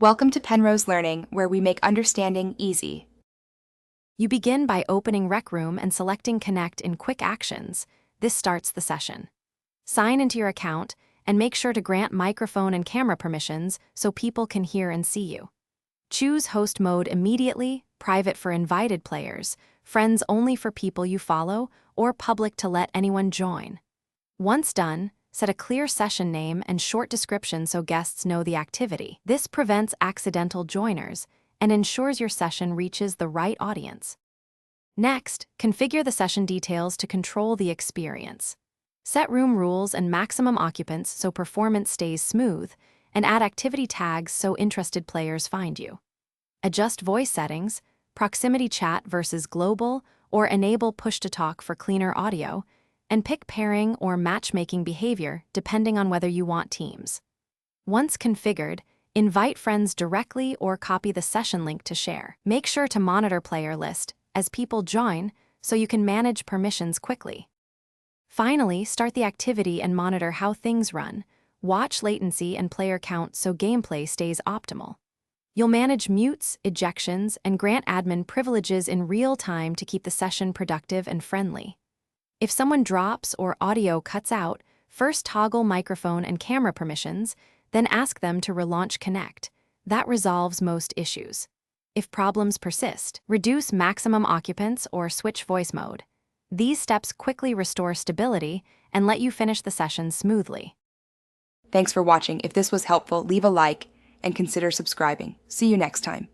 Welcome to Penrose Learning, where we make understanding easy. You begin by opening Rec Room and selecting Connect in Quick Actions. This starts the session. Sign into your account and make sure to grant microphone and camera permissions so people can hear and see you. Choose Host Mode immediately, private for invited players, friends only for people you follow, or public to let anyone join. Once done, set a clear session name and short description so guests know the activity. This prevents accidental joiners and ensures your session reaches the right audience. Next, configure the session details to control the experience. Set room rules and maximum occupants so performance stays smooth, and add activity tags so interested players find you. Adjust voice settings, proximity chat versus global, or enable push-to-talk for cleaner audio, and pick pairing or matchmaking behavior depending on whether you want teams. Once configured, invite friends directly or copy the session link to share. Make sure to monitor player list as people join so you can manage permissions quickly. Finally, start the activity and monitor how things run. Watch latency and player count so gameplay stays optimal. You'll manage mutes, ejections, and grant admin privileges in real time to keep the session productive and friendly. If someone drops or audio cuts out, first toggle microphone and camera permissions, then ask them to relaunch Connect. That resolves most issues. If problems persist, reduce maximum occupants or switch voice mode. These steps quickly restore stability and let you finish the session smoothly. Thanks for watching. If this was helpful, leave a like and consider subscribing. See you next time.